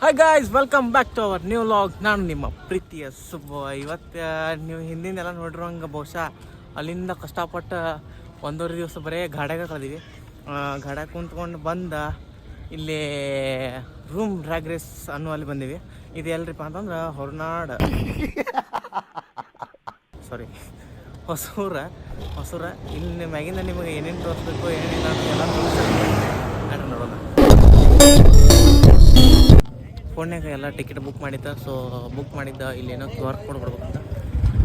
Hi guys, welcome back to our new vlog. ನಾನು ನಿಮ್ಮ ಪ್ರೀತಿಯ ಸುಬ್ಬ. ಇವತ್ತು ನೀವು ಹಿಂದಿಂದೆಲ್ಲ ನೋಡಿರೋಂಗೆ ಬಹುಶಃ ಅಲ್ಲಿಂದ ಕಷ್ಟಪಟ್ಟು 1.5 ದಿವಸ ಬರೀ ಗಾಡ್ಯಾಗ ಕಳೆದೀವಿ. ಗಾಡ್ಯಾಗ ಕುಂತ್ಕೊಂಡು ಬಂದ ಇಲ್ಲಿ ರೂಮ್ ಡ್ರ್ಯಾಗ್ ರೇಸ್ ಅನ್ನೋ ಅಲ್ಲಿ ಬಂದೀವಿ. ಇದು ಎಲ್ರಿಪ್ಪ ಅಂತಂದ್ರೆ ಹೊರನಾಡು ಸಾರಿ ಹೊಸೂರ ಇಲ್ಲಿ ಮ್ಯಾಗಿಂದ ನಿಮಗೆ ಏನೇನು ತೋರಿಸ್ಬೇಕು ಏನೇನಿಲ್ಲ ಎಲ್ಲ ತೋರಿಸ್ತಾರೆ ನೋಡೋಣ. ಫೋನ್ಯಾಗ ಎಲ್ಲ ಟಿಕೆಟ್ ಬುಕ್ ಮಾಡಿದ್ದ. ಸೊ ಬುಕ್ ಮಾಡಿದ್ದ ಇಲ್ಲೇನೋ QR ಕೋಡ್ ಕೊಡ್ಬೇಕಂತ.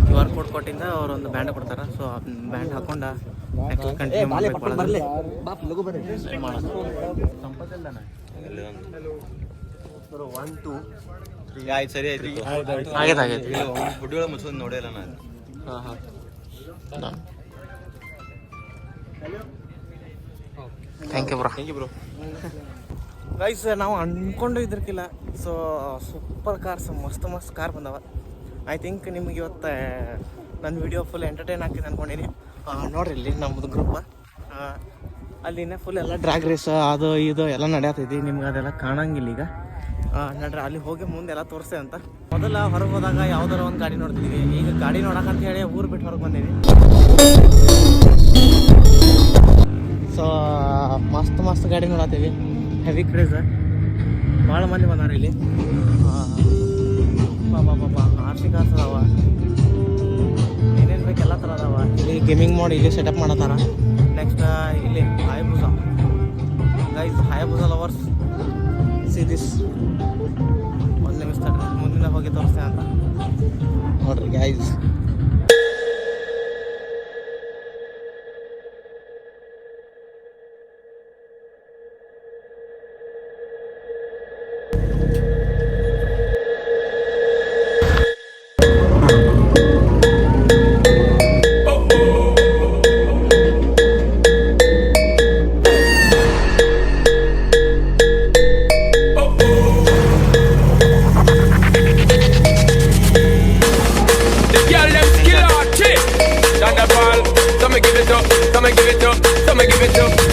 QR ಕೋಡ್ ಕೊಟ್ಟಿಂದ ಅವರೊಂದು ಬ್ಯಾಂಡ್ ಕೊಡ್ತಾರೆ. ಸೊ ಆ ಬ್ಯಾಂಡ್ ಹಾಕೊಂಡು ಕಂಟಿನ್ಯೂ ಮಾಡಬೇಕು. ಸರಿ ಆಯ್ತು. ಆಗೈತೆ ಫುಡ್ ಮುಚ್ಚೋದು ನೋಡಿಲ್ಲ ನಾನು. Thank you bro. ಗೈಸ್, ನಾವು ಅಂದ್ಕೊಂಡು ಇದ್ರಕ್ಕಿಲ್ಲ. ಸೊ ಸೂಪರ್ ಕಾರ್ಸ್, ಮಸ್ತ್ ಕಾರ್ ಬಂದವ. ಐ ಥಿಂಕ್ ನಿಮ್ಗೆ ಇವತ್ತು ನನ್ನ ವಿಡಿಯೋ ಫುಲ್ ಎಂಟರ್ಟೈನ್ ಆಗ್ತಿದೆ ಅಂದ್ಕೊಂಡಿನಿ. ನೋಡ್ರಿ ಇಲ್ಲಿ ನಮ್ಮದು ಗ್ರೂಪ್ ಅಲ್ಲಿನೇ ಫುಲ್ ಎಲ್ಲ ಡ್ರ್ಯಾಗ್ ರೇಸ್ ಅದು ಇದು ಎಲ್ಲ ನಡೆಯತೈತಿ. ನಿಮ್ಗೆ ಅದೆಲ್ಲ ಕಾಣಂಗಿಲ್ಲ ಈಗ. ನಡ್ರಿ ಅಲ್ಲಿ ಹೋಗಿ ಮುಂದೆ ಎಲ್ಲ ತೋರಿಸ್ತೇವೆ ಅಂತ. ಮೊದಲ ಹೊರಗೆ ಹೋದಾಗ ಯಾವ್ದಾರ ಒಂದು ಗಾಡಿ ನೋಡ್ತಿದ್ವಿ. ಈಗ ಗಾಡಿ ನೋಡಕ್ಕಂತ ಹೇಳಿ ಊರು ಬಿಟ್ಟು ಹೊರಗೆ ಬಂದೀವಿ. ಸೊ ಮಸ್ತ್ ಗಾಡಿ ನೋಡತ್ತೀವಿ. ಹೆವಿ ಕ್ರೇಜ್, ಭಾಳ ಮಂದಿ ಬಂದಾರ ಇಲ್ಲಿ. RC ಕಾರ್ಸ್ ಅದಾವ, ಏನೇನು ಬೇಕು ಎಲ್ಲ ಥರ ಅದಾವ. ಇಲ್ಲಿ ಗೇಮಿಂಗ್ ಮೋಡ್ ಇಲ್ಲಿ ಸೆಟಪ್ ಮಾಡತ್ತಾರ. ನೆಕ್ಸ್ಟ್ ಇಲ್ಲಿ Hayabusa. Guys, Hayabusa lovers, see this. ಒಂದು ನಿಮಿಷ ಮುಂದಿನ ಹೋಗಿ ತೋರಿಸ್ತೇನೆ ಅಂತ ನೋಡ್ರಿ guys.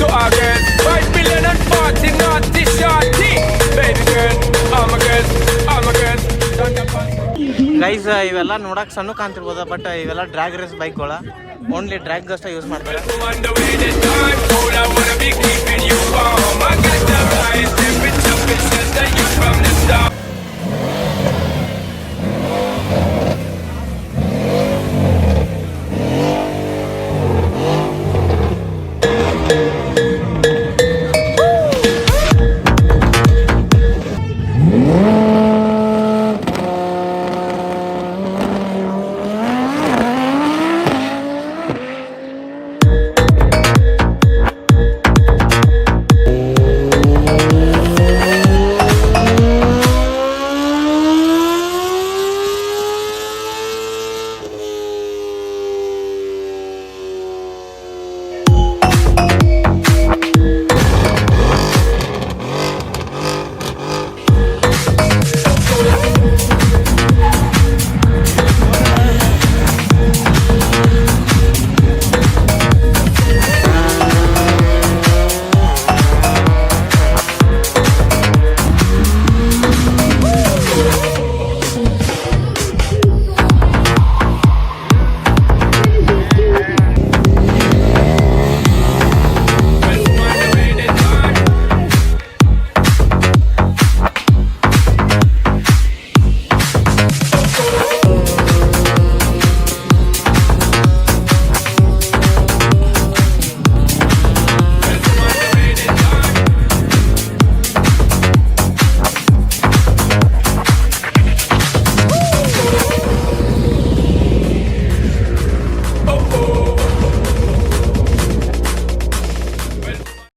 To our girls, 5 million and 40 naughty shorty. Baby girl, all my girls. Guys, ಇವೆಲ್ಲ ನೋಡಕ್ಕೆ ಸಣ್ಣ ಕಾಣ್ತಿರ್ಬೋದು, ಬಟ್ ಇವೆಲ್ಲ ಡ್ರ್ಯಾಗ್ ರೇಸ್ ಬೈಕ್ಗಳ. ಓನ್ಲಿ ಡ್ರ್ಯಾಗ್ ಅಷ್ಟೇ ಯೂಸ್ ಮಾಡ್ತಾರೆ.